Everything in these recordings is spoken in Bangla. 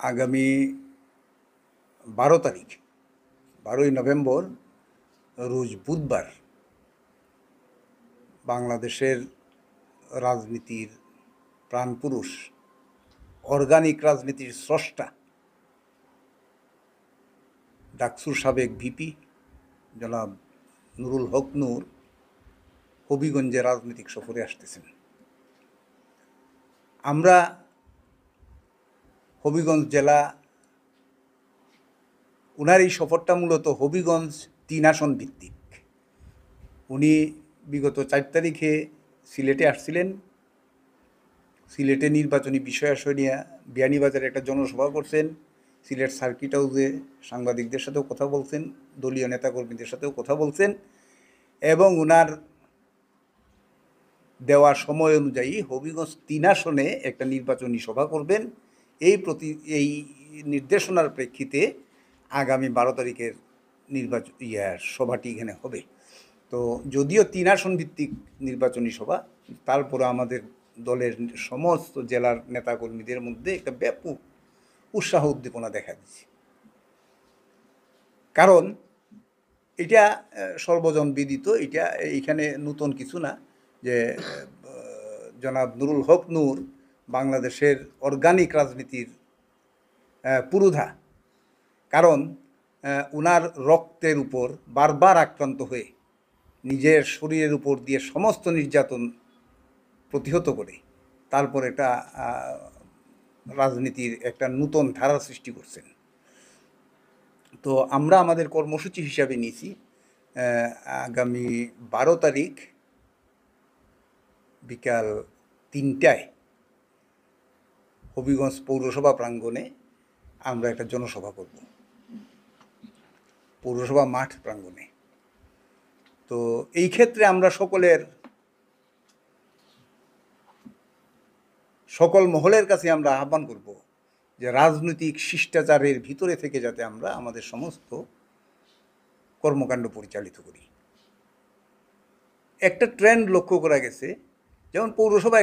আগামী 12 তারিখ 12ই নভেম্বর রোজ বুধবার বাংলাদেশের রাজনীতির প্রাণপুরুষ, অর্গানিক রাজনীতির স্রষ্টা, ডাকসুর সাবেক ভিপি জনাব নুরুল হক নূর হবিগঞ্জে রাজনৈতিক সফরে আসতেছেন। আমরা হবিগঞ্জ জেলা, উনার এই সফরটা মূলত হবিগঞ্জ 3 আসন ভিত্তিক। উনি বিগত 4 তারিখে সিলেটে আসছিলেন। সিলেটে নির্বাচনী বিষয়াশয় নিয়ে বিয়ানীবাজারে একটা জনসভা করছেন। সিলেট সার্কিট হাউসে সাংবাদিকদের সাথেও কথা বলছেন, দলীয় নেতাকর্মীদের সাথেও কথা বলছেন এবং উনার দেওয়া সময় অনুযায়ী হবিগঞ্জ 3 আসনে একটা নির্বাচনী সভা করবেন। এই নির্দেশনার প্রেক্ষিতে আগামী 12 তারিখের সভাটি এখানে হবে। তো যদিও 3 আসন ভিত্তিক নির্বাচনী সভা, তারপরে আমাদের দলের সমস্ত জেলার নেতাকর্মীদের মধ্যে একটা ব্যাপক উৎসাহ উদ্দীপনা দেখা দিচ্ছে। কারণ এটা সর্বজন বিদিত, এটা এইখানে নতুন কিছু না যে জনাব নুরুল হক নূর বাংলাদেশের অর্গানিক রাজনীতির পুরোধা। কারণ উনার রক্তের উপর বারবার আক্রান্ত হয়ে নিজের শরীরের উপর দিয়ে সমস্ত নির্যাতন প্রতিহত করে তারপর একটা রাজনীতির একটা নূতন ধারার সৃষ্টি করছেন। তো আমরা আমাদের কর্মসূচি হিসাবে নিয়েছি আগামী 12 তারিখ বিকাল 3টায় হবিগঞ্জ পৌরসভা প্রাঙ্গণে আমরা একটা জনসভা করব, পৌরসভা মাঠ প্রাঙ্গণে। তো এই ক্ষেত্রে আমরা সকল মহলের কাছে আমরা আহ্বান করব যে রাজনৈতিক শিষ্টাচারের ভিতরে থেকে যাতে আমরা আমাদের সমস্ত কর্মকাণ্ড পরিচালিত করি। একটা ট্রেন্ড লক্ষ্য করা গেছে, যেমন পৌরসভা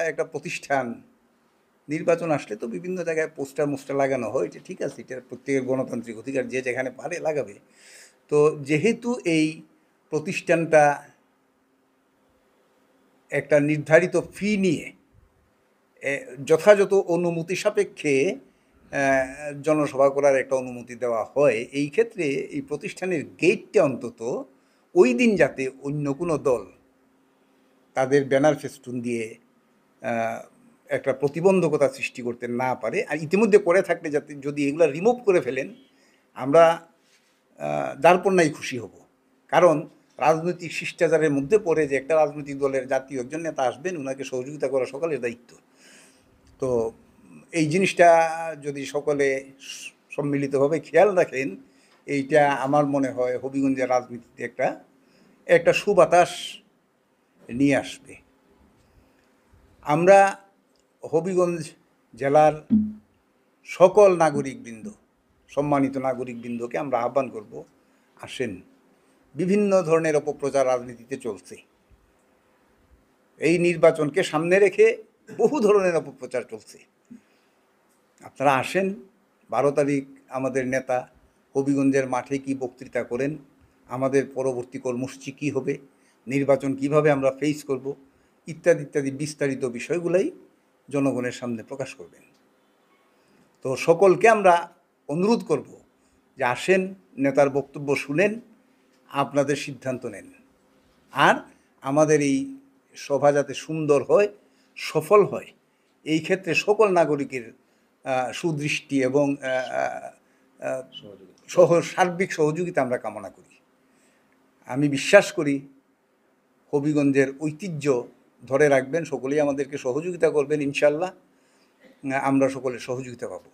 একটা প্রতিষ্ঠান, নির্বাচন আসলে তো বিভিন্ন জায়গায় পোস্টার লাগানো হয়, এটা ঠিক আছে, এটা প্রত্যেকের গণতান্ত্রিক অধিকার, যে যেখানে পারে লাগাবে। তো যেহেতু এই প্রতিষ্ঠানটা একটা নির্ধারিত ফি নিয়ে যথাযথ অনুমতি সাপেক্ষে জনসভা করার একটা অনুমতি দেওয়া হয়, এই ক্ষেত্রে এই প্রতিষ্ঠানের গেটটা অন্তত ওই দিন যাতে অন্য কোনো দল তাদের ব্যানার ফেস্টুন দিয়ে একটা প্রতিবন্ধকতা সৃষ্টি করতে না পারে। আর ইতিমধ্যে করে থাকলে যাতে যদি এগুলো রিমুভ করে ফেলেন, আমরা যারপন্যায় খুশি হব। কারণ রাজনৈতিক শিষ্টাচারের মধ্যে পড়ে যে একটা রাজনৈতিক দলের জাতীয় একজন নেতা আসবেন, ওনাকে সহযোগিতা করা সকলের দায়িত্ব। তো এই জিনিসটা যদি সকলে সম্মিলিতভাবে খেয়াল রাখেন, এইটা আমার মনে হয় হবিগঞ্জের রাজনীতিতে একটা সুবাতাস নিয়ে আসবে। আমরা হবিগঞ্জ জেলার সকল নাগরিকবৃন্দ, সম্মানিত নাগরিকবৃন্দকে আমরা আহ্বান করব, আসেন। বিভিন্ন ধরনের অপপ্রচার রাজনীতিতে চলছে। এই নির্বাচনকে সামনে রেখে বহু ধরনের অপপ্রচার চলছে। আপনারা আসেন, 12 তারিখ আমাদের নেতা হবিগঞ্জের মাঠে কি বক্তৃতা করেন, আমাদের পরবর্তী কর্মসূচি কী হবে, নির্বাচন কিভাবে আমরা ফেস করব, ইত্যাদি ইত্যাদি বিস্তারিত বিষয়গুলাই জনগণের সামনে প্রকাশ করবেন। তো সকলকে আমরা অনুরোধ করব যে আসেন, নেতার বক্তব্য শুনেন, আপনাদের সিদ্ধান্ত নেন। আর আমাদের এই সভা যাতে সুন্দর হয়, সফল হয়, এই ক্ষেত্রে সকল নাগরিকের সুদৃষ্টি এবং সার্বিক সহযোগিতা আমরা কামনা করি। আমি বিশ্বাস করি হবিগঞ্জের ঐতিহ্য ধরে রাখবেন, সকলেই আমাদেরকে সহযোগিতা করবেন, ইনশাল্লাহ আমরা সকলের সহযোগিতা পাবো।